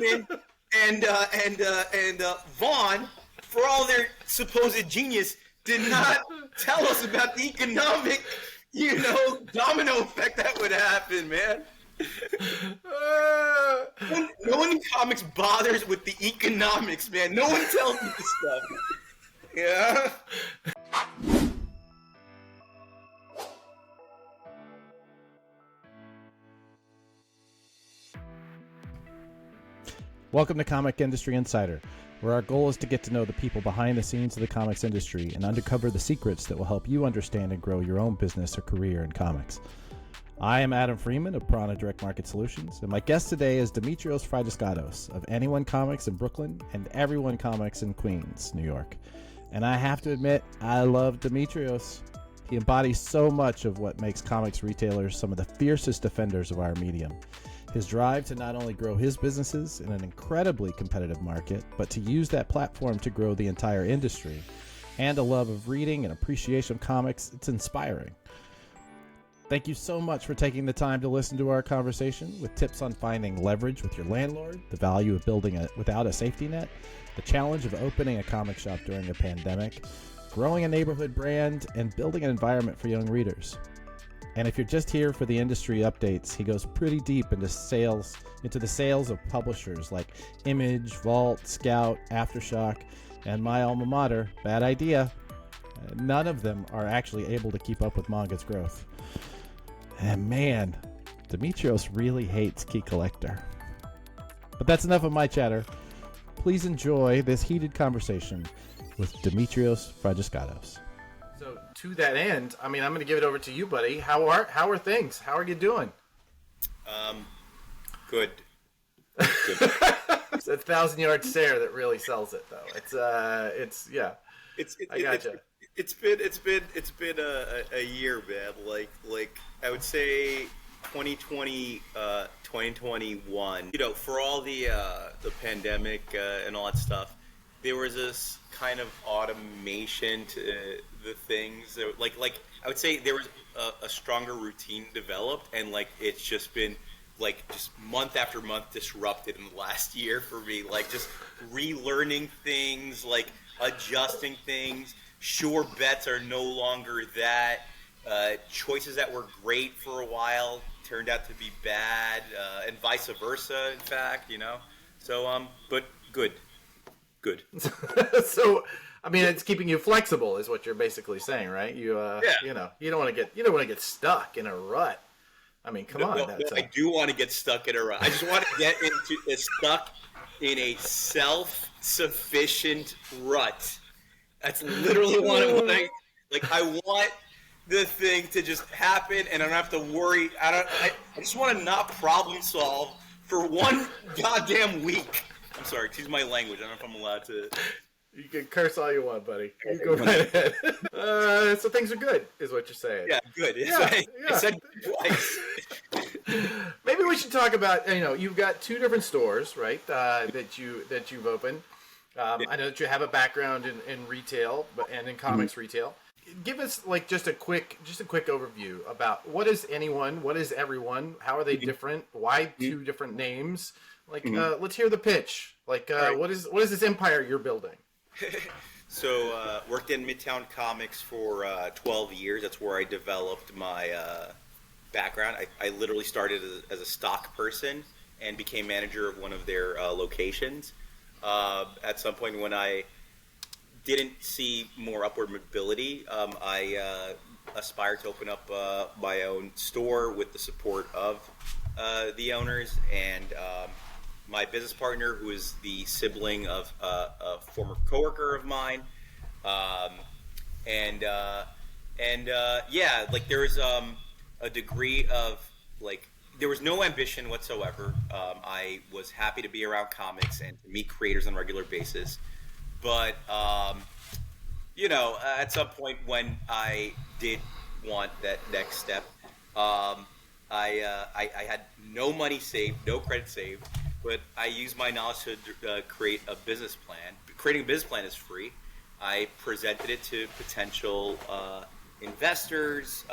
Freeman and Vaughn, for all their supposed genius, did not tell us about the economic, domino effect that would happen, man. No one in comics bothers with the economics, man. No one tells me this stuff. Yeah. Welcome to Comic Industry Insider, where our goal is to get to know the people behind the scenes of the comics industry and uncover the secrets that will help you understand and grow your own business or career in comics. I am Adam Freeman of Prana Direct Market Solutions, and my guest today is Dimitrios Fragiskatos of Anual Comics in Brooklyn and Everyone Comics in Queens, New York. And I have to admit, I love Dimitrios. He embodies so much of what makes comics retailers some of the fiercest defenders of our medium. His drive to not only grow his businesses in an incredibly competitive market, but to use that platform to grow the entire industry, and a love of reading and appreciation of comics, it's inspiring. Thank you so much for taking the time to listen to our conversation with tips on finding leverage with your landlord, the value of building without a safety net, the challenge of opening a comic shop during a pandemic, growing a neighborhood brand, and building an environment for young readers. And if you're just here for the industry updates, he goes pretty deep into the sales of publishers like Image, Vault, Scout, Aftershock, and my alma mater, Bad Idea. None of them are actually able to keep up with manga's growth. And man, Dimitrios really hates Key Collector. But that's enough of my chatter. Please enjoy this heated conversation with Dimitrios Fragiskatos. So to that end, I'm going to give it over to you, buddy. How are things? How are you doing? Good. It's a 1,000-yard stare that really sells it, though. I gotcha. It's been a year, man. Like I would say 2020, 2021. For all the pandemic and all that stuff, there was this kind of automation to the things. Like I would say there was a stronger routine developed, and it's just been just month after month disrupted in the last year for me. Just relearning things, adjusting things. Sure bets are no longer that. Choices that were great for a while turned out to be bad, and vice versa, in fact, So, but good. So, it's keeping you flexible, is what you're basically saying, right? You don't want to get stuck in a rut. Come on. I do want to get stuck in a rut. I just want to get stuck in a self-sufficient rut. That's literally what I want the thing to just happen, and I don't have to worry. I just want to not problem solve for one goddamn week. I'm sorry, excuse my language. I don't know if I'm allowed to. You can curse all you want, buddy. You go right ahead. So things are good, is what you're saying. Yeah, good. I said twice. Maybe we should talk about. You've got two different stores, right? That you've opened. I know that you have a background in retail, and in comics retail. Give us just a quick overview about what is Anyone, what is Everyone, how are they different, why two different names? Let's hear the pitch. Right. What is this empire you're building? So, worked in Midtown Comics for 12 years. That's where I developed my background. I literally started as a stock person and became manager of one of their locations. At some point when I didn't see more upward mobility, I aspired to open up my own store with the support of the owners, and my business partner, who is the sibling of a former coworker of mine, there was a degree of there was no ambition whatsoever. I was happy to be around comics and to meet creators on a regular basis. But, at some point when I did want that next step, I had no money saved, no credit saved, but I used my knowledge to create a business plan. Creating a business plan is free. I presented it to potential investors.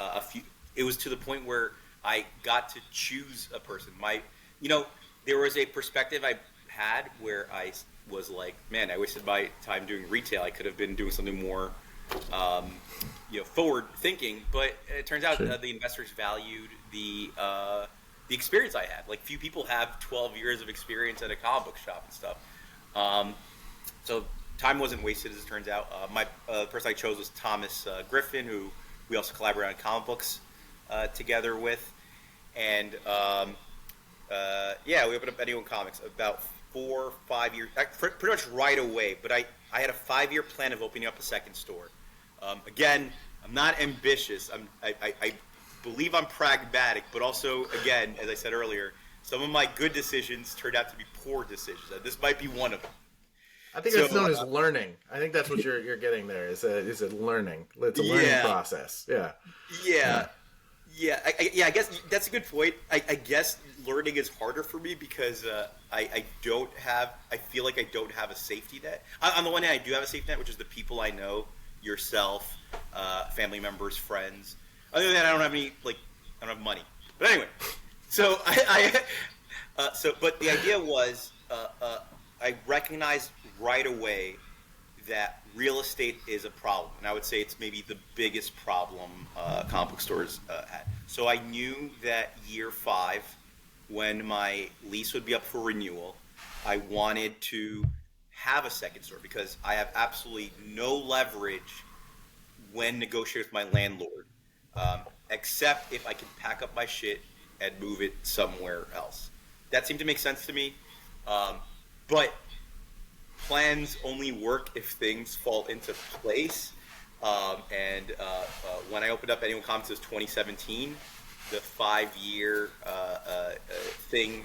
It was to the point where I got to choose a person. There was a perspective I had where I was like, man, I wasted my time doing retail. I could have been doing something more, forward thinking. But it turns out the investors valued the experience I had. Like, few people have 12 years of experience at a comic book shop and stuff. So time wasn't wasted, as it turns out. The person I chose was Thomas Griffin, who we also collaborate on comic books together with. And we opened up Anual Comics about 4 or 5 years, pretty much right away. But I had a 5-year plan of opening up a second store. Again, I'm not ambitious. I believe I'm pragmatic, but also, again, as I said earlier, some of my good decisions turned out to be poor decisions. This might be one of them. I think it's known as learning. I think that's what you're getting there. Is a learning. It's a learning process. Yeah. I guess that's a good point. I guess learning is harder for me because I feel like I don't have a safety net. On the one hand, I do have a safety net, which is the people I know, yourself, family members, friends. Other than that, I don't have any, I don't have money. But anyway, so but the idea was, I recognized right away that real estate is a problem, and I would say it's maybe the biggest problem comic book stores had. So I knew that year 5, when my lease would be up for renewal, I wanted to have a second store because I have absolutely no leverage when negotiating with my landlord, except if I can pack up my shit and move it somewhere else. That seemed to make sense to me, but plans only work if things fall into place. When I opened up Anual Comics, it was 2017. The 5-year thing,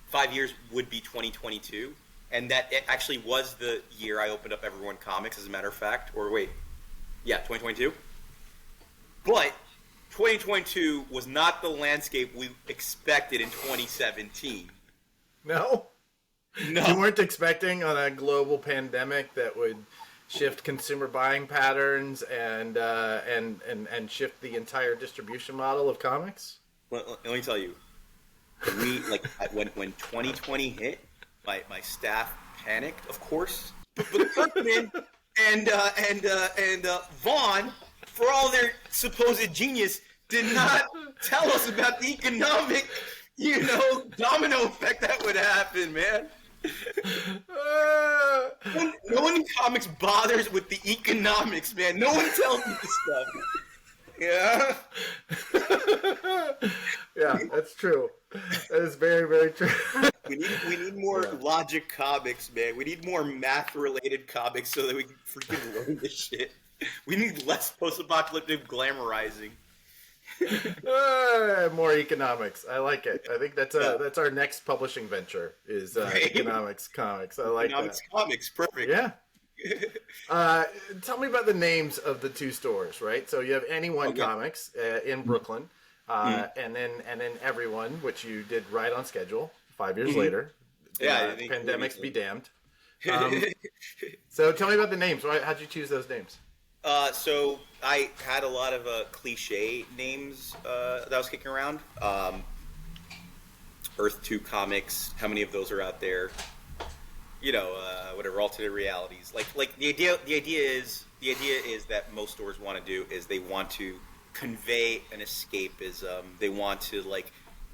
5 years would be 2022, and that it actually was the year I opened up Everyone Comics, as a matter of fact. Or wait, yeah, 2022. But 2022 was not the landscape we expected in 2017. No. No. You weren't expecting on a global pandemic that would shift consumer buying patterns and shift the entire distribution model of comics? Let me tell you, when 2020 hit, my staff panicked, of course. But Kirkman and Vaughn, for all their supposed genius, did not tell us about the economic, domino effect that would happen, man. No one in comics bothers with the economics, man. No one tells me this stuff. Yeah. Yeah, that's true. That is very, very true. We need more logic comics, man. We need more math-related comics so that we can freaking learn this shit. We need less post-apocalyptic glamorizing. More economics. I like it. I think that's our next publishing venture is economics comics. I like economics that. Comics, perfect. Yeah. Tell me about the names of the 2 stores, right? So you have Anyone Comics in Brooklyn, and then Everyone, which you did right on schedule 5 years later. Yeah, pandemics be damned. So tell me about the names. How'd you choose those names? So I had a lot of cliche names that I was kicking around. Earth 2 Comics. How many of those are out there? Whatever, alternate realities. Like the idea is that most stores want to do is they want to convey an escapism. They want to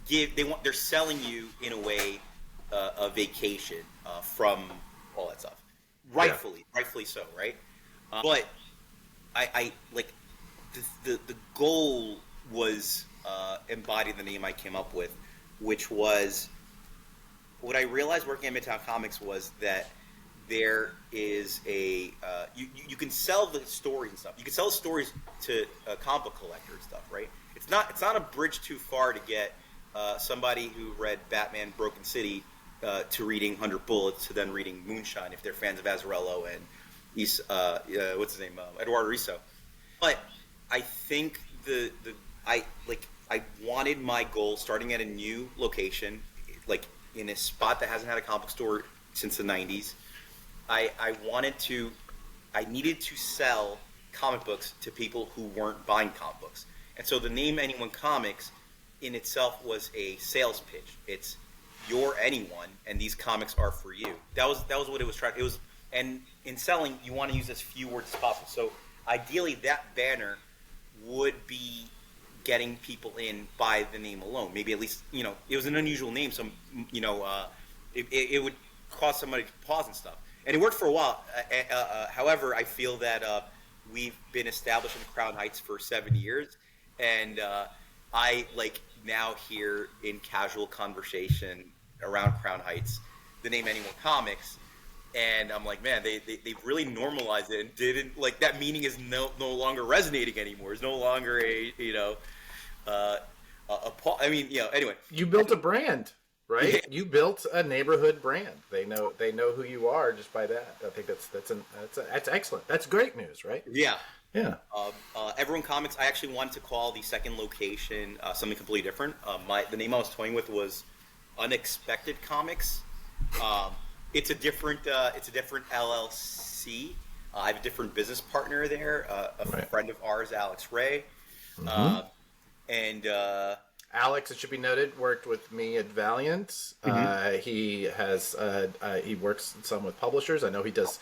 they're selling you in a way a vacation from all that stuff. Rightfully so, right? But I like the goal was embodied in the name I came up with, which was what I realized working at Midtown Comics was that there is a you can sell the stories and stuff. You can sell the stories to a comic book collector and stuff, right? It's not a bridge too far to get somebody who read Batman Broken City to reading 100 Bullets to then reading Moonshine if they're fans of Azzarello and what's his name, Eduardo Risso. But I think I wanted my goal starting at a new location, like in a spot that hasn't had a comic book store since the 90s. I needed to sell comic books to people who weren't buying comic books. And so the name Anyone Comics in itself was a sales pitch. It's you're anyone, and these comics are for you. That was what it was trying. It was, and in selling, you want to use as few words as possible. So ideally, that banner would be getting people in by the name alone. Maybe at least, it was an unusual name, so it would cause somebody to pause and stuff. And it worked for a while. However, I feel that we've been established in Crown Heights for 7 years, and I now hear in casual conversation around Crown Heights the name Anual Comics, and I'm like, man, they really normalized it and didn't that meaning is no longer resonating anymore. It's no longer anyway. You built a brand, right? Yeah. You built a neighborhood brand. They know who you are just by that. I think that's excellent. That's great news, right? Yeah. Yeah. Everyone Comics, I actually wanted to call the second location something completely different. The name I was toying with was Unexpected Comics. It's a different LLC. I have a different business partner there, friend of ours, Alex Ray. Mm-hmm. And Alex, it should be noted, worked with me at Valiant. He works some with publishers. I know he does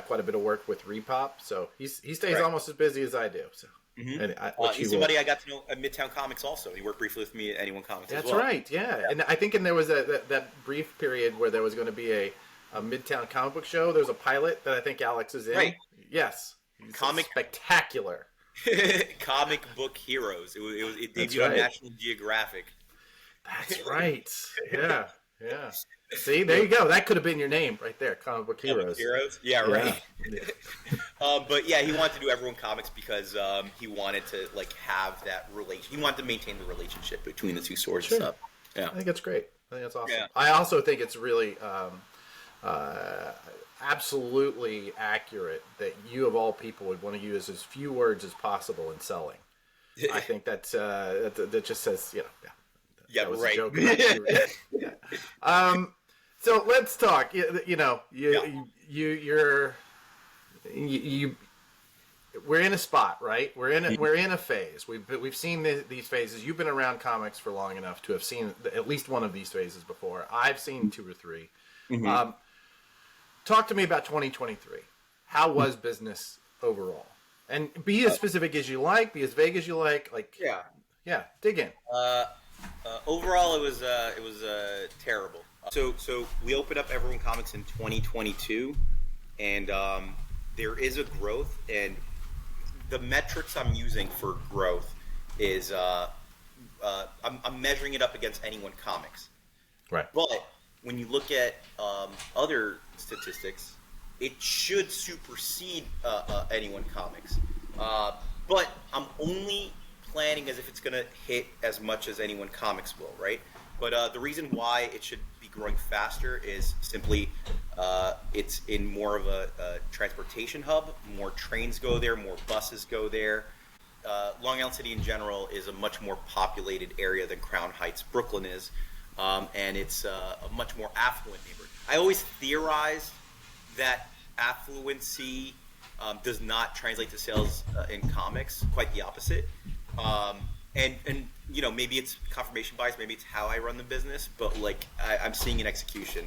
quite a bit of work with Repop, so he stays almost as busy as I do. So, he's somebody I got to know at Midtown Comics also. He worked briefly with me at Anyone Comics. That's as well. right, yeah. And I think there was that brief period where there was going to be a Midtown comic book show. There was a pilot that I think Alex is in. Right. Yes. Spectacular. Comic book heroes. It debuted on National Geographic. That's right. Yeah. See, there you go. That could have been your name right there, Comic Book Heroes. Yeah, right. But yeah, he wanted to do Everyone Comics because he wanted to have that relation. He wanted to maintain the relationship between the two stores and stuff. Yeah, I think that's great. I think that's awesome. Yeah. I also think it's really absolutely accurate that you of all people would want to use as few words as possible in selling. I think that just says that was a joke. So let's talk. We're in a spot, right? We're in a phase. We've seen these phases. You've been around comics for long enough to have seen at least one of these phases before. I've seen 2 or 3. Mm-hmm. Talk to me about 2023. How was business overall? And be as specific as you like. Be as vague as you like. Dig in. Overall, it was terrible. So we opened up Everyone Comics in 2022, and there is a growth, and the metrics I'm using for growth is I'm measuring it up against Anyone Comics. Right. But when you look at other statistics, it should supersede Anyone Comics. But I'm only planning as if it's going to hit as much as Anyone Comics will, right? But the reason why it should be growing faster is simply it's in more of a transportation hub. More trains go there, more buses go there. Long Island City in general is a much more populated area than Crown Heights, Brooklyn is. And it's a much more affluent neighborhood. I always theorized that affluency does not translate to sales in comics, quite the opposite. And maybe it's confirmation bias, maybe it's how I run the business, but I'm seeing an execution.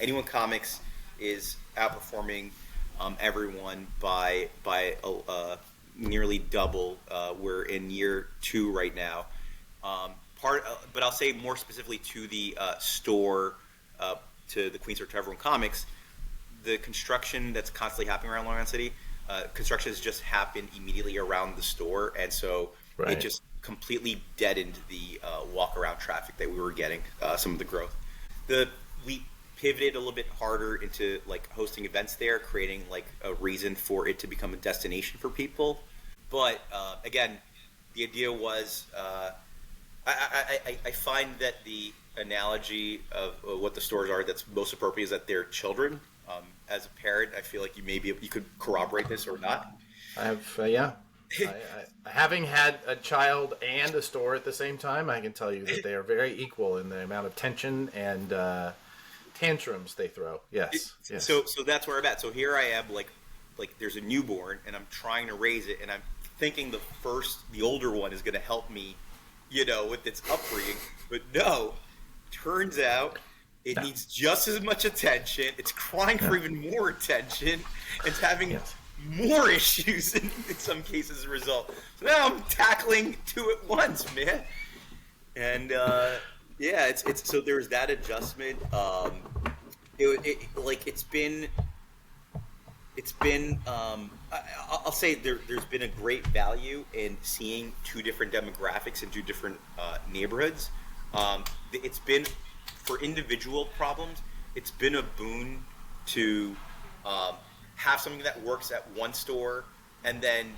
Anyone Comics is outperforming everyone by nearly double. We're in year 2 right now. But I'll say more specifically to the store, to the Queens Store, to Everyone Comics, the construction that's constantly happening around Long Island City, construction has just happened immediately around the store, and so it just completely deadened the walk-around traffic that we were getting, some of the growth. We pivoted a little bit harder into hosting events there, creating a reason for it to become a destination for people. But again, the idea was I find that the analogy of what the stores are that's most appropriate is that they're children. As a parent, I feel like you could corroborate this or not. I have, having had a child and a store at the same time, I can tell you that they are very equal in the amount of tension and tantrums they throw. Yes. So that's where I'm at. So here I am, there's a newborn, and I'm trying to raise it, and I'm thinking the older one is going to help me, with its upbringing. But no, turns out It No. needs just as much attention. It's crying for even more attention. It's having more issues in some cases as a result. So now I'm tackling two at once, man. And yeah, it's so there's that adjustment. I'll say there's been a great value in seeing two different demographics in two different neighborhoods. It's been, for individual problems, it's been a boon to have something that works at one store and then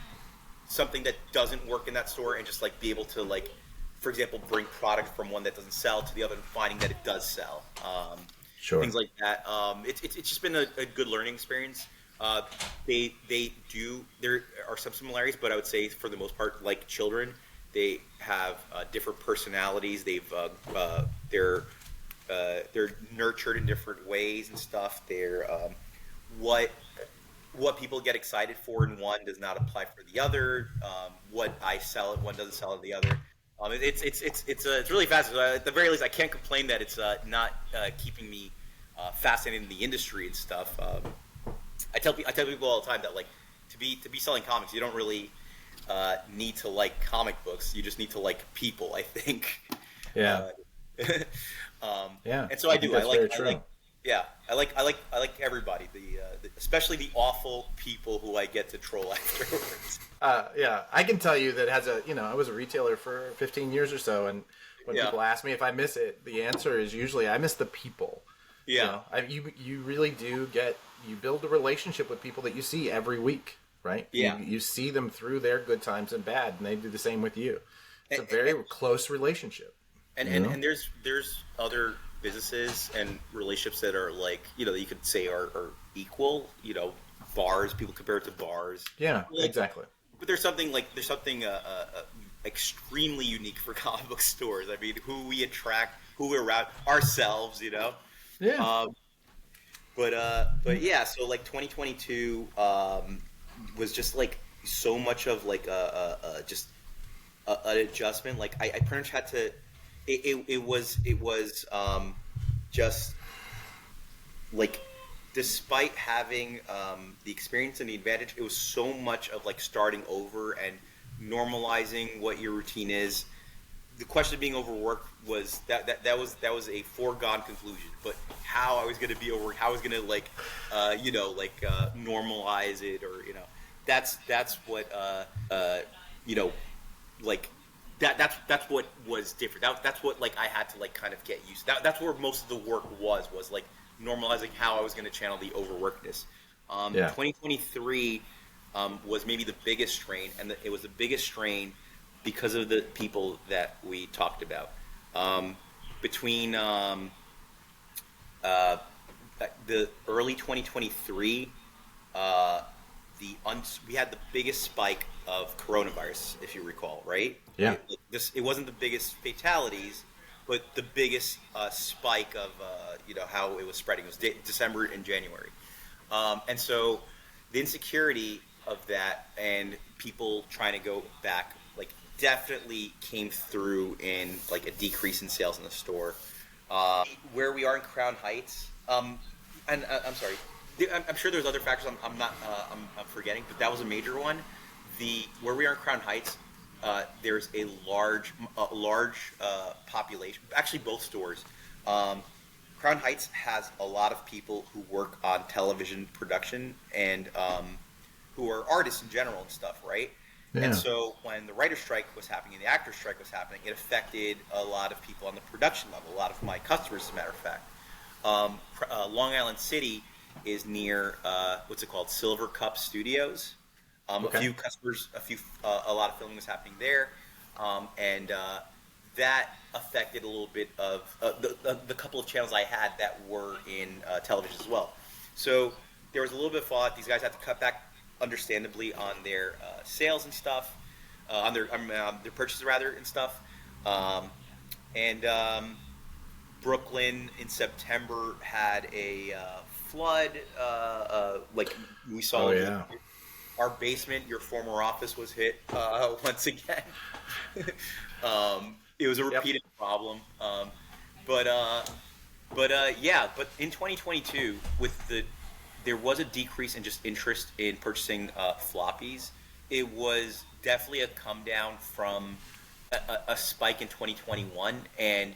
something that doesn't work in that store, and just like be able to, like, for example, bring product from one that doesn't sell to the other and finding that it does sell. Sure. Things like that. It's just been a good learning experience. There are some similarities, but I would say for the most part, like children, they have different personalities. They're nurtured in different ways and stuff. They're what people get excited for in one does not apply for the other. What I sell at one doesn't sell at the other. It's really fascinating. At the very least, I can't complain that it's not keeping me fascinated in the industry and stuff. I tell people all the time that, like, to be selling comics, you don't really need to like comic books. You just need to like people, I think. Yeah. Yeah. And so I do. I like everybody. Especially the awful people who I get to troll afterwards. Yeah, I can tell you that I was a retailer for 15 years or so, and when people ask me if I miss it, the answer is usually I miss the people. Yeah. You really do you build a relationship with people that you see every week, right? Yeah. You see them through their good times and bad, and they do the same with you. It's a very close relationship. And there's other businesses and relationships that are, like, that you could say are equal. Bars, people compare it to bars. Yeah, exactly. But there's something extremely unique for comic book stores. I mean, who we attract, who we're around, ourselves. Yeah. But yeah, so like 2022 was just like so much of like just an adjustment. Like I pretty much had to. It was just like, despite having the experience and the advantage, it was so much of like starting over and normalizing what your routine is. The question of being overworked was that was a foregone conclusion. But how I was going to be overworked, how I was going to normalize it, or that's what that's what was different. That's what, like, I had to, like, kind of get used to. That's where most of the work was like normalizing how I was going to channel the overworkedness. 2023 was maybe the biggest strain, and it was the biggest strain because of the people that we talked about. Between the early 2023, we had the biggest spike of coronavirus, if you recall, right? Yeah. It wasn't the biggest fatalities, but the biggest spike of how it was spreading. It was December and January, and so the insecurity of that and people trying to go back, like, definitely came through in like a decrease in sales in the store. Where we are in Crown Heights, and I'm sorry, I'm sure there's other factors I'm forgetting, but that was a major one. Where we are in Crown Heights, there's a large population. Actually, both stores. Crown Heights has a lot of people who work on television production and who are artists in general and stuff, right? Yeah. And so when the writer's strike was happening and the actor's strike was happening, it affected a lot of people on the production level, a lot of my customers, as a matter of fact. Long Island City is near, what's it called, Silver Cup Studios. Okay. A few customers, a lot of filming was happening there, and that affected a little bit of the couple of channels I had that were in television as well. So there was a little bit of fallout. These guys had to cut back, understandably, on their sales and stuff, on their purchases rather and stuff. Brooklyn in September had a flood. Like we saw. Oh, yeah. Our basement, your former office, was hit once again. It was a repeated problem. But But yeah, but in 2022, there was a decrease in just interest in purchasing floppies. It was definitely a come down from a spike in 2021, and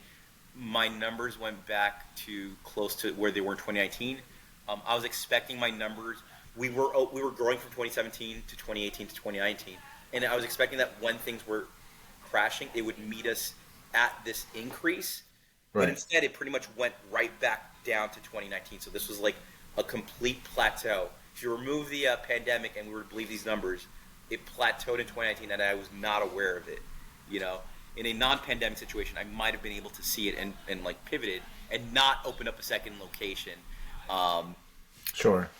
my numbers went back to close to where they were in 2019. I was expecting my numbers. We were growing from 2017 to 2018 to 2019, and I was expecting that when things were crashing, it would meet us at this increase. But Right. instead, it pretty much went right back down to 2019. So this was like a complete plateau. If you remove the pandemic and we were to believe these numbers, it plateaued in 2019, and I was not aware of it. You know, in a non-pandemic situation, I might have been able to see it and like pivoted and not open up a second location. Sure.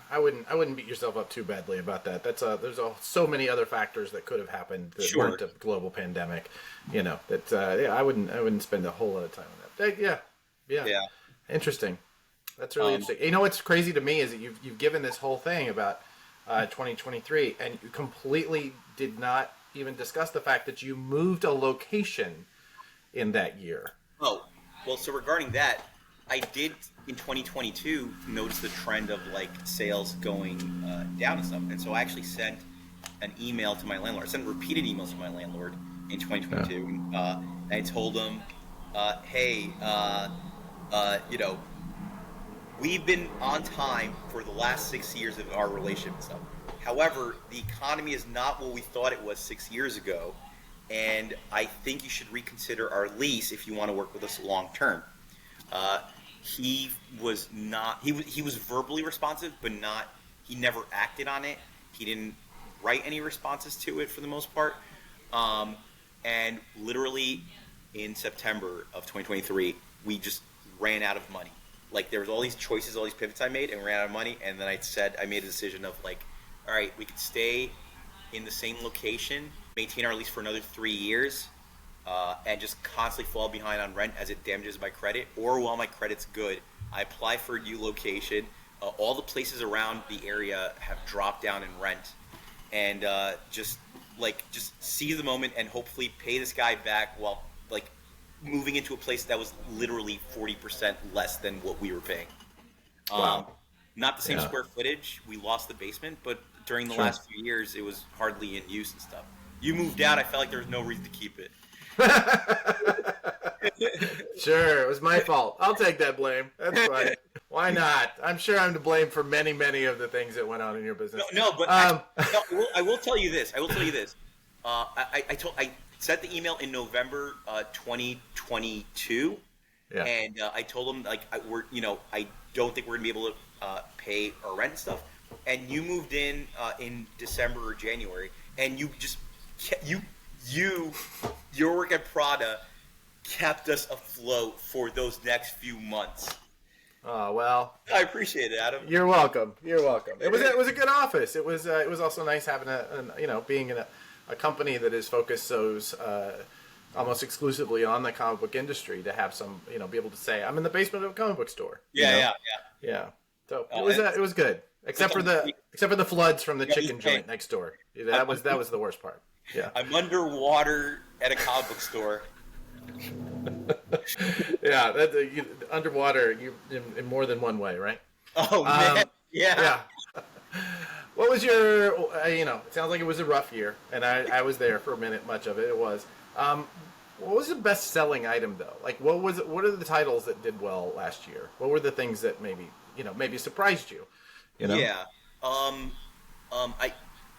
I wouldn't beat yourself up too badly about that. There's so many other factors that could have happened that Sure. weren't a global pandemic. I wouldn't spend a whole lot of time on that. Yeah. Interesting. That's really interesting. You know what's crazy to me is that you've given this whole thing about 2023, and you completely did not even discuss the fact that you moved a location in that year. Oh, well, so regarding that, I did in 2022 notice the trend of like sales going down and stuff, and so I actually sent an email to my landlord. I sent repeated emails to my landlord in 2022, and I told him, "Hey, we've been on time for the last 6 years of our relationship and stuff. However, the economy is not what we thought it was 6 years ago, and I think you should reconsider our lease if you want to work with us long term." He was not. He was verbally responsive, but not. He never acted on it. He didn't write any responses to it for the most part. And literally in September of 2023, we just ran out of money. Like there was all these choices, all these pivots I made, and we ran out of money. And then I made a decision of like, all right, we could stay in the same location, maintain our lease for another 3 years. And just constantly fall behind on rent as it damages my credit, or while my credit's good, I apply for a new location. All the places around the area have dropped down in rent, and just seize the moment and hopefully pay this guy back while like moving into a place that was literally 40% less than what we were paying. Wow. Not the same Yeah. square footage. We lost the basement, but during the Sure. last few years, it was hardly in use and stuff. You moved out, I felt like there was no reason to keep it. Sure, it was my fault. I'll take that blame. That's fine. Why not? I'm sure I'm to blame for many, many of the things that went on in your business. No, but I will tell you this. I sent the email in November 2022, Yeah. and I told them like I don't think we're gonna be able to pay our rent and stuff. And you moved in December or January, and your work at Prada kept us afloat for those next few months. Oh well. I appreciate it, Adam. You're welcome. You're welcome. It was a good office. It was also nice having being in a company that is focused almost exclusively on the comic book industry, to have some be able to say I'm in the basement of a comic book store. Yeah. So it was good, except for the floods from the chicken joint next door. That was the worst part. Yeah. I'm underwater at a comic book store. Yeah, underwater, you in more than one way, right? Oh man, Yeah. What was your? It sounds like it was a rough year, and I was there for a minute. Much of it was. What was the best-selling item though? Like, what was it? What are the titles that did well last year? What were the things that maybe surprised you? Yeah.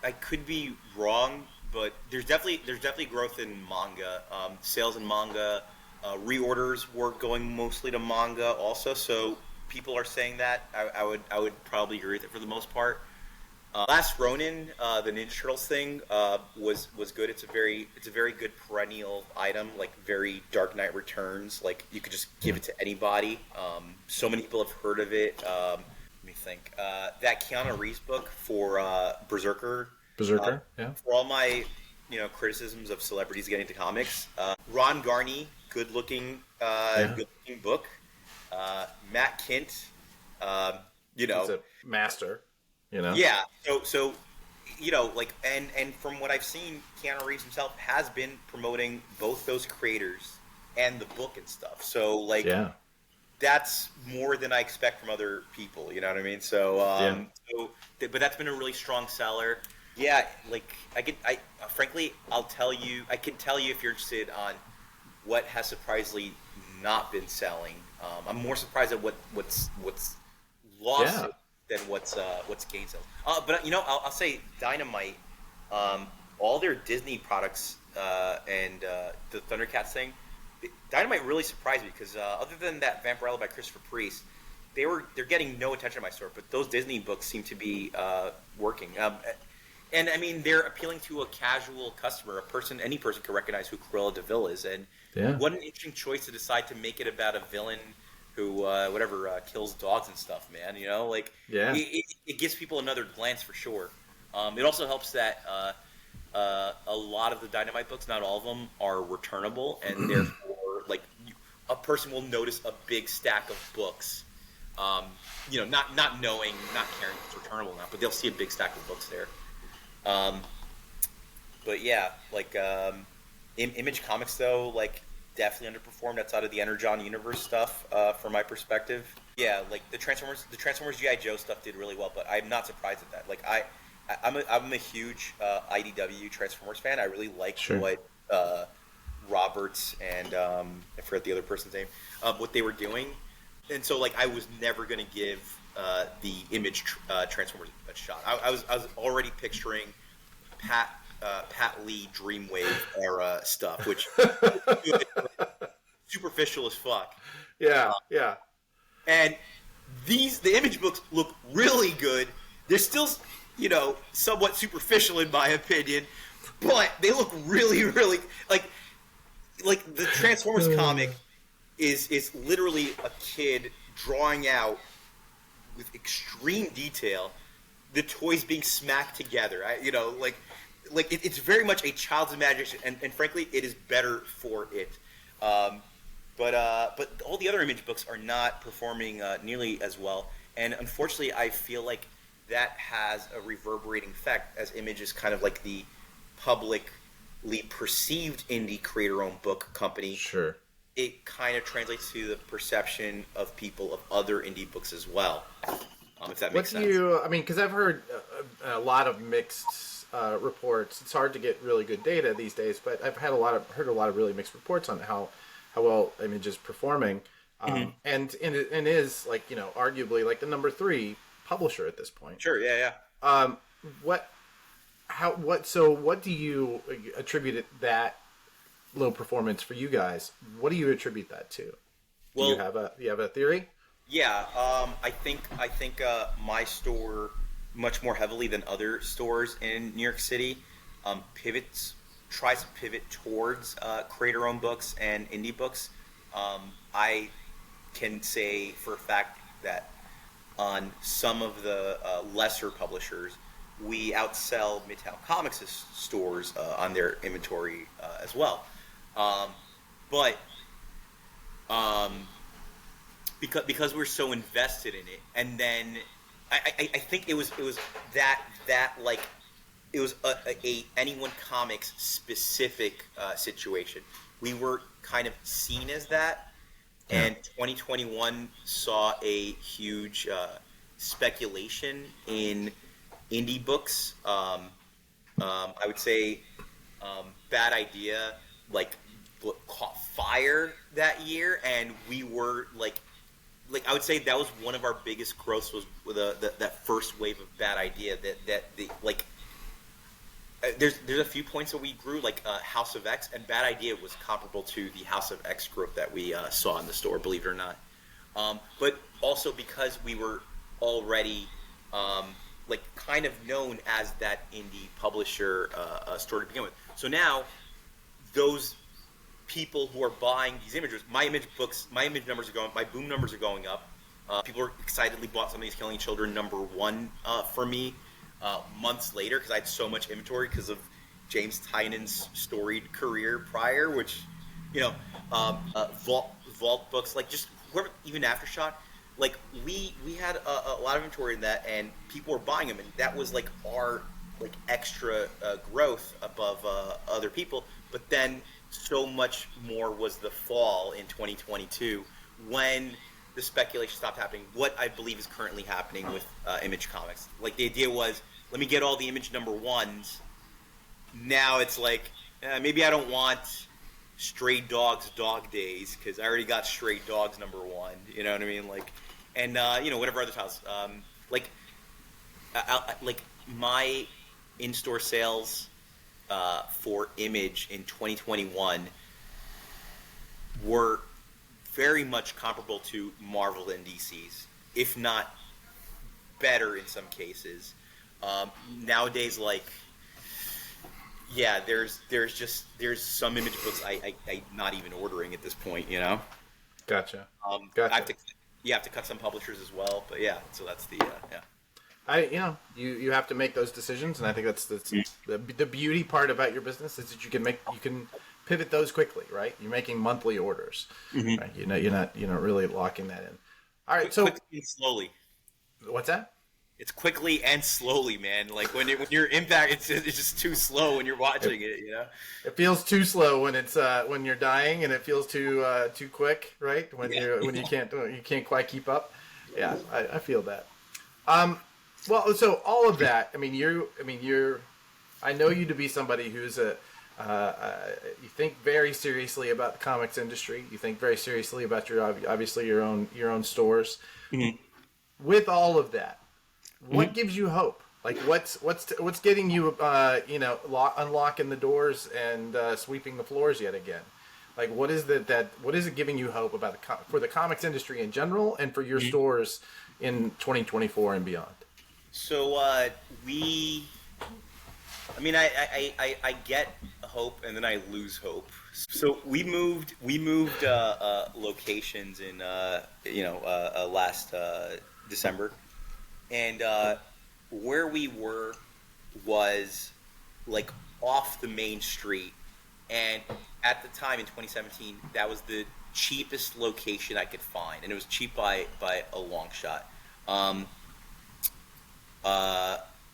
I could be wrong, but there's definitely growth in manga. Sales in manga, reorders were going mostly to manga also. So people are saying that. I would probably agree with it for the most part. Last Ronin, the Ninja Turtles thing, was good. It's a very good perennial item, like very Dark Knight Returns. Like you could just give it to anybody. So many people have heard of it. Let me think. That Keanu Reeves book for Berserker. Yeah. For all my criticisms of celebrities getting into comics, Ron Garney, good looking book. Matt Kint, He's a master. Yeah. So and from what I've seen, Keanu Reeves himself has been promoting both those creators, and the book and stuff. So like that's more than I expect from other people. You know what I mean? So but that's been a really strong seller. Yeah, like frankly, I can tell you if you're interested on what has surprisingly not been selling. I'm more surprised at what's lost it than what's gained sales. But you know, I'll say Dynamite, all their Disney products and the Thundercats thing, Dynamite really surprised me because other than that Vampirella by Christopher Priest, they're getting no attention in my store. But those Disney books seem to be working. And I mean, they're appealing to a casual customer, any person can recognize who Cruella de Vil is, and what an interesting choice to decide to make it about a villain who, kills dogs and stuff, man. You know, like it gives people another glance for sure. It also helps that a lot of the Dynamite books, not all of them, are returnable, and therefore, like a person will notice a big stack of books. You know, not knowing, not caring if it's returnable or not, but they'll see a big stack of books there. But yeah, like Image Comics though, like definitely underperformed outside of the Energon universe stuff from my perspective. Yeah, like the Transformers G.I. Joe stuff did really well, but I'm not surprised at that. Like I'm a huge IDW Transformers fan. I really like what Roberts and I forget the other person's name, what they were doing, and so like I was never gonna give the Image Transformers a shot. I was already picturing Pat Lee Dreamwave era stuff, which is superficial as fuck. Yeah. And the Image books look really good. They're still, you know, somewhat superficial in my opinion, but they look really, really like the Transformers comic is literally a kid drawing out with extreme detail the toys being smacked together. It's very much a child's imagination, and frankly, it is better for it. But all the other Image books are not performing nearly as well, and unfortunately, I feel like that has a reverberating effect as Image is kind of like the publicly perceived indie creator-owned book company. Sure. It kind of translates to the perception of people of other indie books as well, if that makes sense. I mean, because I've heard a lot of mixed reports. It's hard to get really good data these days, but I've heard a lot of really mixed reports on how well Image is performing, and it is like, you know, arguably like the number 3 publisher at this point. Sure, yeah. What do you attribute that low performance for you guys? What do you attribute that to? Well, do you have a theory? Yeah, I think my store much more heavily than other stores in New York City tries to pivot towards creator-owned books and indie books. I can say for a fact that on some of the lesser publishers, we outsell Midtown Comics' stores on their inventory as well. Because we're so invested in it, and then I think it was that like it was a Anyone Comics specific situation. We were kind of seen as that, and 2021 saw a huge speculation in indie books. I would say Bad Idea caught fire that year, and we were like I would say that was one of our biggest growths was with that first wave of Bad Idea. There's a few points that we grew, like House of X, and Bad Idea was comparable to the House of X growth that we saw in the store, believe it or not. But also because we were already kind of known as that indie publisher store to begin with. So now those people who are buying these images, my image numbers are going, my boom numbers are going up. People are excitedly bought Somebody's Killing Children #1 for me months later because I had so much inventory because of James Tynan's storied career prior, which, you know, Vault books, like just whoever, even Aftershock, like we had a lot of inventory in that, and people were buying them, and that was like our extra growth above other people. But then so much more was the fall in 2022 when the speculation stopped happening. What I believe is currently happening with Image Comics. Like the idea was, let me get all the Image #1s. Now it's like maybe I don't want Stray Dogs Dog Days because I already got Stray Dogs #1. You know what I mean? Like, and whatever other titles. Like my in-store sales for Image in 2021 were very much comparable to Marvel and DC's, if not better in some cases. Nowadays, like, yeah, there's some Image books I'm not even ordering at this point, you know. Gotcha. Gotcha. You have to cut some publishers as well, but yeah. So that's the yeah. You have to make those decisions, and I think that's the beauty part about your business is that you can pivot those quickly, right? You're making monthly orders, Mm-hmm. right? You're not really locking that in. All right, so quickly and slowly. What's that? It's quickly and slowly, man. Like when you're impact, it's just too slow when you're watching it. You know, it feels too slow when it's when you're dying, and it feels too quick, right? When you can't quite keep up. Yeah, I feel that. Well, so all of that. I know you to be somebody who's you think very seriously about the comics industry. You think very seriously about your own stores. Mm-hmm. With all of that, what gives you hope? Like what's getting you unlocking the doors and sweeping the floors yet again? Like what is it giving you hope about for the comics industry in general and for your stores in 2024 and beyond? So I get hope and then I lose hope. So we moved locations in last December, and where we were was like off the main street, and at the time in 2017 that was the cheapest location I could find, and it was cheap by a long shot.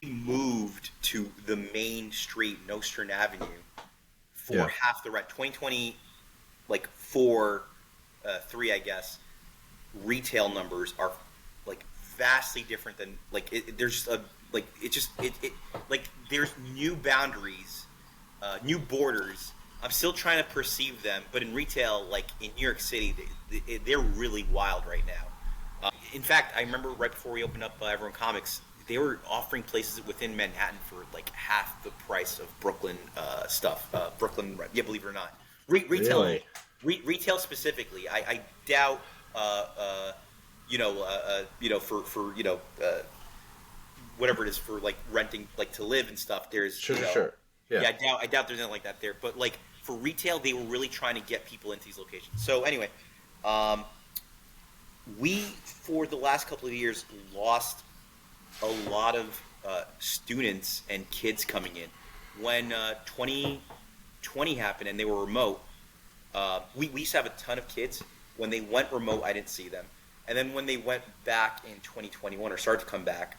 We moved to the main street, Nostrand Avenue, for half the rent. 2020, like 3, I guess, retail numbers are like vastly different than there's there's new boundaries, new borders. I'm still trying to perceive them, but in retail, like in New York City, they're really wild right now. In fact, I remember right before we opened up Anual Comics, they were offering places within Manhattan for like half the price of Brooklyn stuff. Brooklyn, yeah, believe it or not. Retail, really? Retail specifically. I doubt, for whatever it is for like renting, like to live and stuff. There's sure. Yeah, I doubt there's anything like that there. But like for retail, they were really trying to get people into these locations. So anyway, we for the last couple of years lost a lot of students and kids coming in. When 2020 happened and they were remote, we used to have a ton of kids. When they went remote, I didn't see them. And then when they went back in 2021 or started to come back,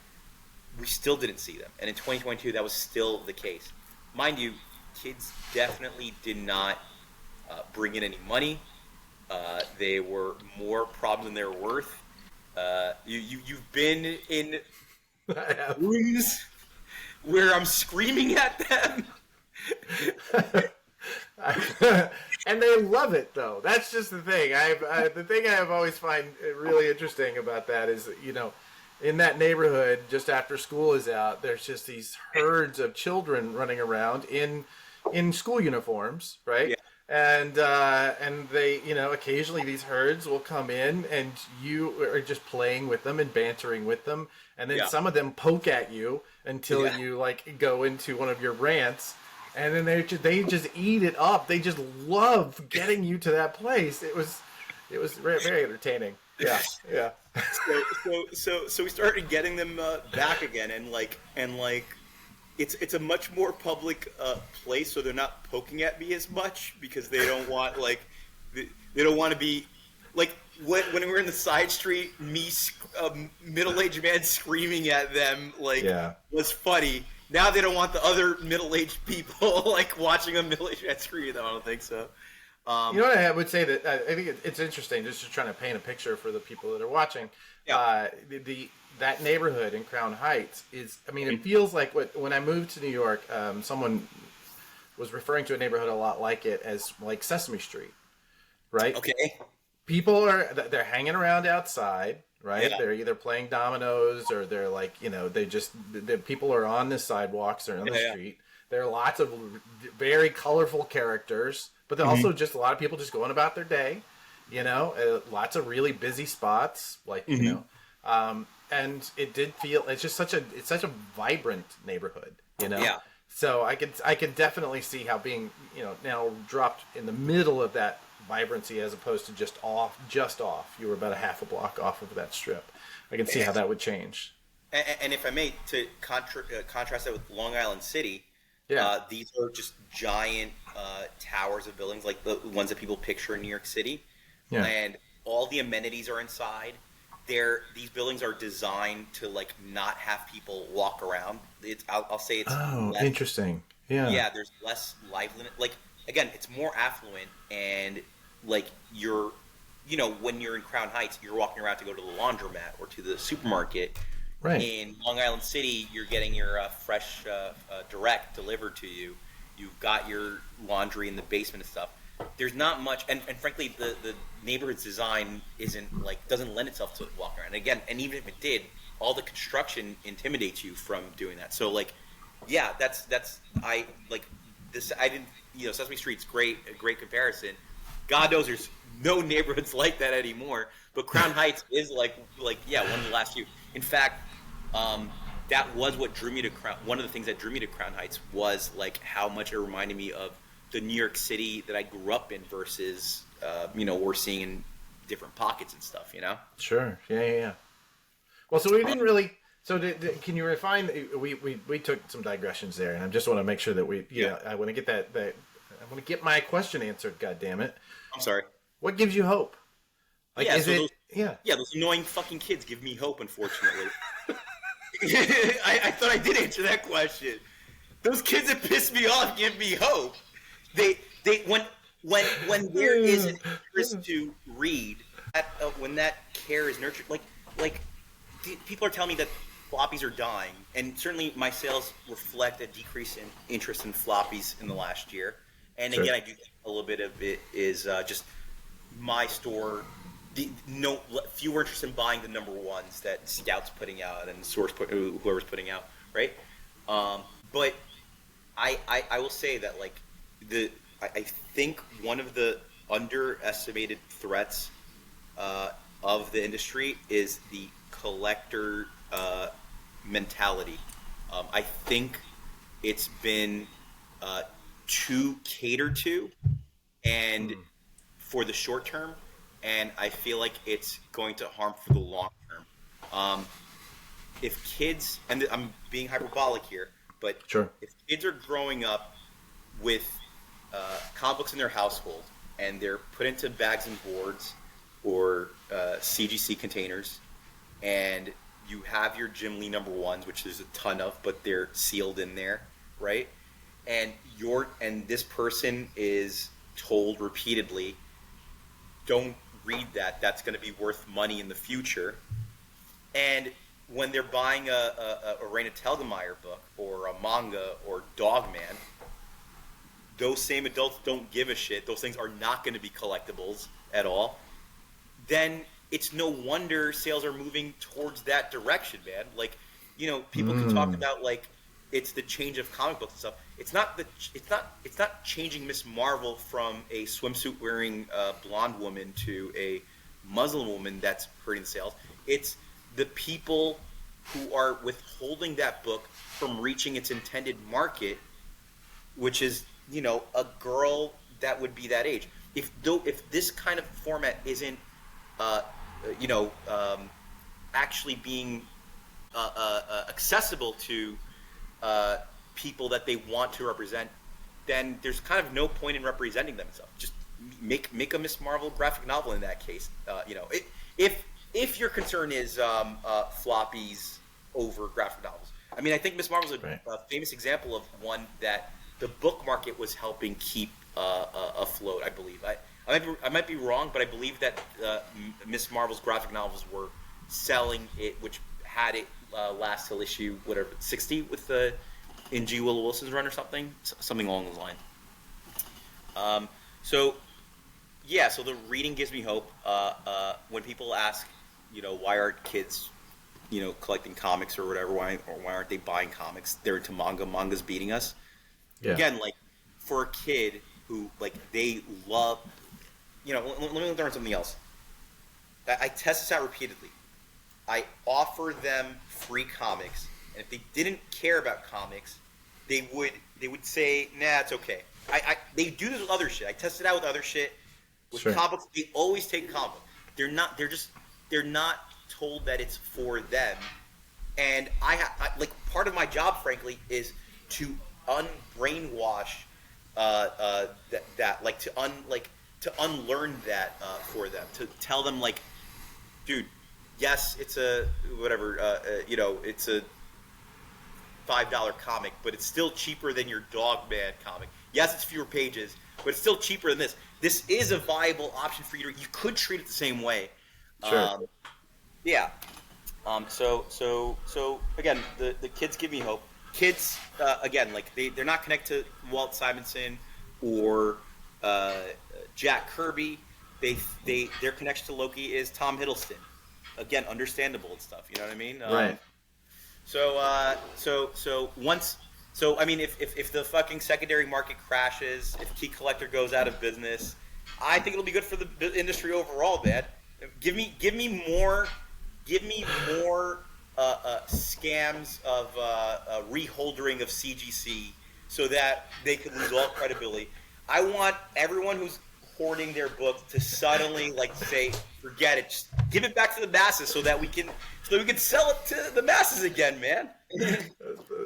we still didn't see them. And in 2022, that was still the case. Mind you, kids definitely did not bring in any money. They were more problem than they were worth. You've been in rooms where I'm screaming at them. And they love it, though. That's just the thing. The thing I've always find really interesting about that is, in that neighborhood, just after school is out, there's just these herds of children running around in school uniforms, right? Yeah. And they, occasionally these herds will come in and you are just playing with them and bantering with them. And then some of them poke at you until you go into one of your rants. And then they just eat it up. They just love getting you to that place. It was very, very entertaining. Yeah. So we started getting them back again, and it's a much more public place, so they're not poking at me as much because they don't want they don't want to be like when we were in the side street, me middle-aged man screaming at them was funny. now they don't want the other middle-aged people like watching a middle-aged screen. I don't think so. You know what I would say that I think it's interesting, just trying to paint a picture for the people that are watching. Yeah. That neighborhood in Crown Heights is, I mean, it feels like when I moved to New York, someone was referring to a neighborhood a lot like it as like Sesame Street, right? Okay. People they're hanging around outside, right? Yeah. They're either playing dominoes or they're like, the people are on the sidewalks or on the street. There are lots of very colorful characters, but then also just a lot of people just going about their day, lots of really busy spots, like, and it did feel, it's such a vibrant neighborhood, Yeah. So I could definitely see how being, now dropped in the middle of that vibrancy as opposed to just off. You were about a half a block off of that strip. I can see how that would change. And if I may, to contrast that with Long Island City, these are just giant towers of buildings, like the ones that people picture in New York City, and all the amenities are inside. These buildings are designed to like not have people walk around. I'll say it's less, interesting. Yeah, there's less liveliness. Like again, it's more affluent, and like when you're in Crown Heights, you're walking around to go to the laundromat or to the supermarket. Right. In Long Island City, you're getting your fresh direct delivered to you. You've got your laundry in the basement and stuff. There's not much, and frankly, the neighborhood's design doesn't lend itself to walking around. And even if it did, all the construction intimidates you from doing that. So I didn't, Sesame Street's a great comparison. God knows there's no neighborhoods like that anymore. But Crown Heights is one of the last few. In fact, that was what drew me to Crown. One of the things that drew me to Crown Heights was like how much it reminded me of the New York City that I grew up in versus we're seeing in different pockets and stuff. Sure. Yeah. Well, so we didn't really. So can you refine? We took some digressions there, and I just want to make sure that I want to get that. I want to get my question answered. God damn it! I'm sorry. What gives you hope? Those annoying fucking kids give me hope. Unfortunately, I thought I did answer that question. Those kids that piss me off give me hope. When there is an interest to read, when that care is nurtured, people are telling me that floppies are dying, and certainly my sales reflect a decrease in interest in floppies in the last year. And again, I do think a little bit of it is just my store. Fewer interest in buying the number ones that Scout's putting out and whoever's putting out, right? But I will say that I think one of the underestimated threats of the industry is the collector mentality. I think it's been too catered to, and for the short term, and I feel like it's going to harm for the long term. If kids, and I'm being hyperbolic here, but if kids are growing up with comic books in their household and they're put into bags and boards or CGC containers, and you have your Jim Lee number ones, which there's a ton of, but they're sealed in there, right? And this person is told repeatedly, don't read that. That's going to be worth money in the future. And when they're buying a Raina Telgemeier book or a manga or Dogman, those same adults don't give a shit. Those things are not going to be collectibles at all. Then it's no wonder sales are moving towards that direction, man. People can talk about it's the change of comic books and stuff. It's not changing Miss Marvel from a swimsuit wearing blonde woman to a Muslim woman that's hurting sales. It's the people who are withholding that book from reaching its intended market, which is a girl that would be that age. If this kind of format isn't actually being accessible to people that they want to represent, then there's kind of no point in representing themselves. Just make a Miss Marvel graphic novel in that case. If your concern is floppies over graphic novels, I mean, I think Miss Marvel's Right. a famous example of one that the book market was helping keep afloat. I believe. I might be wrong, but I believe that Miss Marvel's graphic novels were selling it, which had it last till issue whatever 60 with the in G. Willow Wilson's run or something along those lines. So yeah, so the reading gives me hope. When people ask, why aren't kids, collecting comics or whatever? Why aren't they buying comics? They're into manga. Manga's beating us. Yeah. Again, like for a kid who they love, let me learn something else. I test this out repeatedly. I offer them free comics, and if they didn't care about comics, they would say, "Nah, it's okay." They do this with other shit. I test it out with other shit. With Sure. comics, they always take comics. They're not told that it's for them. And part of my job, frankly, is to unbrainwash to unlearn that for them, to tell them dude, yes, it's a whatever, it's a $5 comic, but it's still cheaper than your Dogman comic. Yes, it's fewer pages, but it's still cheaper than this. This is a viable option for you to read. You could treat it the same way. Sure. Yeah. So again, the kids give me hope. Kids, again, they're not connected to Walt Simonson or Jack Kirby. Their connection to Loki is Tom Hiddleston. Again, understandable and stuff. You know what I mean? Right. So I mean, if the fucking secondary market crashes, if Key Collector goes out of business, I think it'll be good for the industry overall, man. Give me more scams of reholdering of CGC so that they could lose all credibility. I want everyone who's hoarding their books to suddenly say, forget it, just give it back to the masses so that we can sell it to the masses again, man.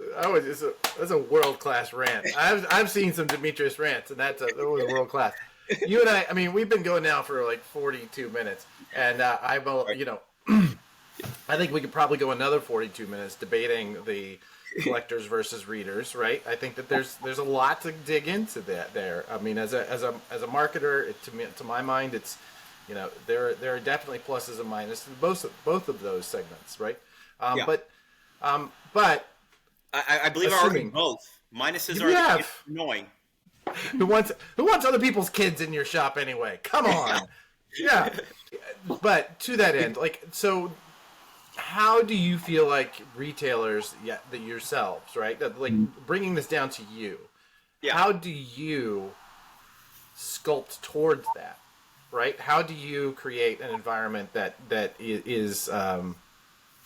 That's a world-class rant. I've seen some Dimitrios rants, and that was world-class. You and I mean, we've been going now for 42 minutes, and I think we could probably go another 42 minutes debating the collectors versus readers, right? I think that there's a lot to dig into that there. I mean, as a marketer, to my mind, it's there are definitely pluses and minuses in both of those segments, right? Yeah. But I believe I argue both. Minuses are annoying. Who wants other people's kids in your shop anyway? Come on. Yeah. But to that end, so how do you feel like retailers, that yourselves, right? That bringing this down to you. Yeah. How do you sculpt towards that? Right? How do you create an environment that is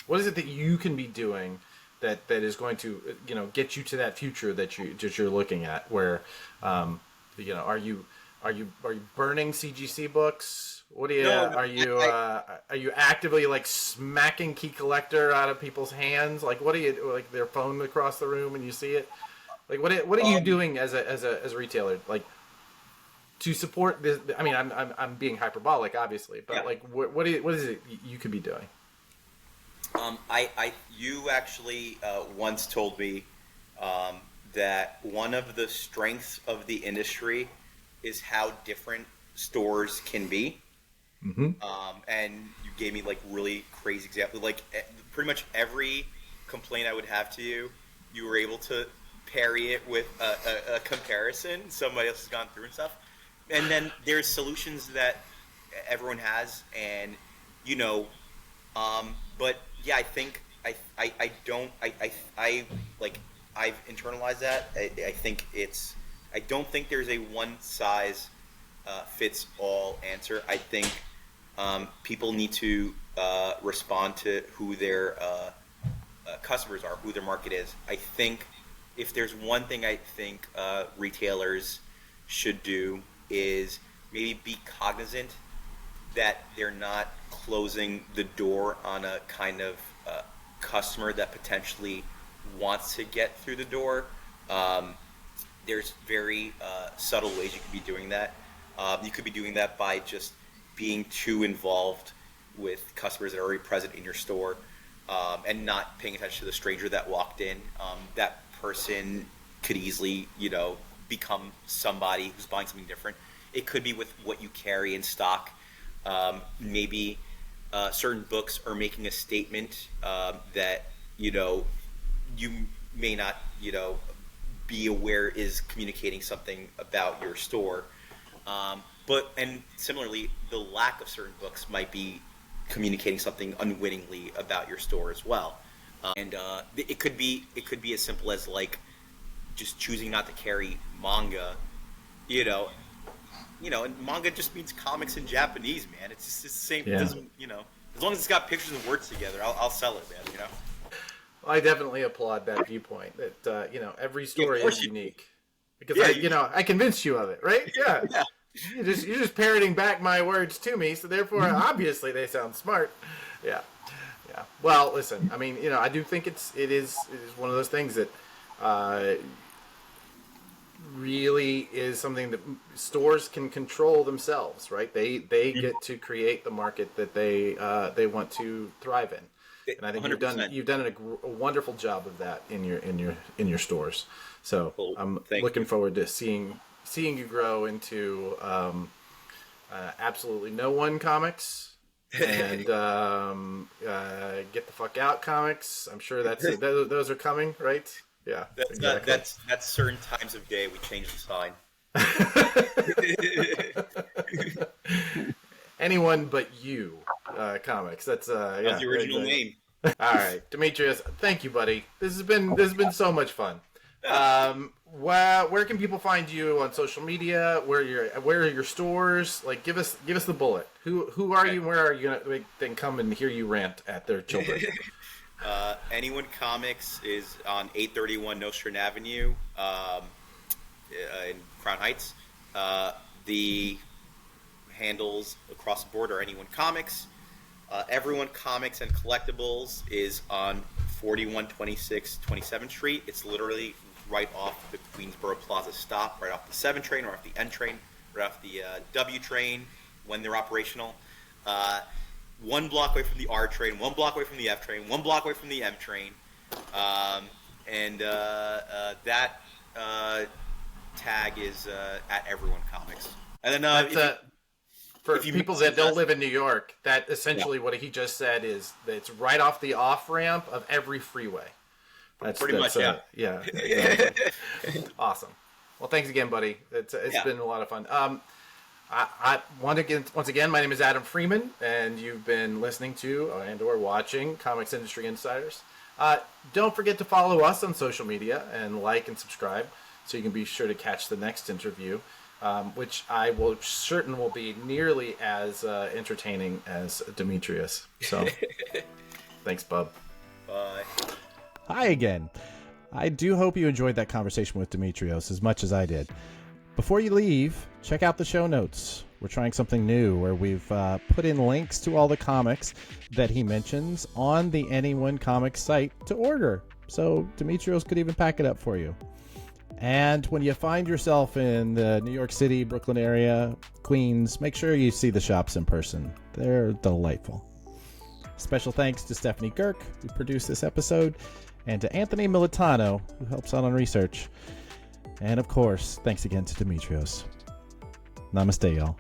what is it that you can be doing that is going to get you to that future that you're looking at, where are you burning CGC books? What do you are you actively smacking Key Collector out of people's hands? What do you their phone across the room and you see it? What are you doing as a retailer to support this? I mean, I'm being hyperbolic, obviously, but what is it you could be doing? You actually once told me that one of the strengths of the industry is how different stores can be. Mm-hmm. And you gave me really crazy examples. Pretty much every complaint I would have to you, you were able to parry it with a comparison somebody else has gone through and stuff. And then there's solutions that everyone has, and but yeah, I think I've internalized that. I don't think there's a one size fits all answer. I think people need to respond to who their customers are, who their market is. I think if there's one thing I think retailers should do is maybe be cognizant that they're not closing the door on a kind of customer that potentially wants to get through the door. There's very subtle ways you could be doing that. You could be doing that by just being too involved with customers that are already present in your store. and not paying attention to the stranger that walked in. That person could easily, become somebody who's buying something different. It could be with what you carry in stock. Maybe certain books are making a statement that you may not be aware is communicating something about your store. And similarly, the lack of certain books might be communicating something unwittingly about your store as well. It could be as simple as like just choosing not to carry manga. And manga just means comics in Japanese, man. It's just the same. Yeah. It doesn't, as long as it's got pictures and words together, I'll sell it, man. I definitely applaud that viewpoint. That every story course is you- unique. Because Yeah, I convinced you of it, right? Yeah. Yeah. You're just parroting back my words to me, so therefore, obviously, they sound smart. Yeah. Yeah. Well, listen. I mean, I do think it is one of those things that really is something that stores can control themselves, right? They get to create the market that they want to thrive in, and I think 100%. you've done a wonderful job of that in your stores. So Well, I'm thank looking you. forward to seeing you grow into absolutely no one comics. And get the fuck out comics. I'm sure those are coming, right? Yeah, exactly. That's certain times of day we change the sign. Anyone but you, comics. That's That's the original name. All right, Dimitrios, thank you, buddy. This has been so much fun. Where can people find you on social media? Where are your stores? Like, give us the bullet. Who are you? Where are you gonna then come and hear you rant at their children? Anyone Comics is on 831 Nostrand Avenue in Crown Heights. The handles across the board are Anyone Comics. Everyone Comics and Collectibles is on 4126 27th Street. It's literally right off the Queensboro Plaza stop, right off the 7 train, right off the N train, right off the W train when they're operational. 1 block away from the R train, 1 block away from the F train, 1 block away from the M train. That tag is at Everyone Comics. And then for if you people that don't live in New York, that essentially what he just said is that it's right off the off ramp of every freeway. That's pretty much, yeah. Yeah. Exactly. Awesome. Well, thanks again, buddy. It's been a lot of fun. I want to once again, my name is Adam Freeman, and you've been listening to and/or watching Comics Industry Insiders. Don't forget to follow us on social media and like and subscribe, so you can be sure to catch the next interview, which I will certain will be nearly as entertaining as Dimitrios. So, thanks, bub. Bye. Hi again. I do hope you enjoyed that conversation with Dimitrios as much as I did. Before you leave, check out the show notes. We're trying something new where we've put in links to all the comics that he mentions on the Anyone Comics site to order. So Dimitrios could even pack it up for you. And when you find yourself in the New York City, Brooklyn area, Queens, make sure you see the shops in person. They're delightful. Special thanks to Stephanie Girk, who produced this episode, and to Anthony Militano, who helps out on research. And of course, thanks again to Dimitrios. Namaste, y'all.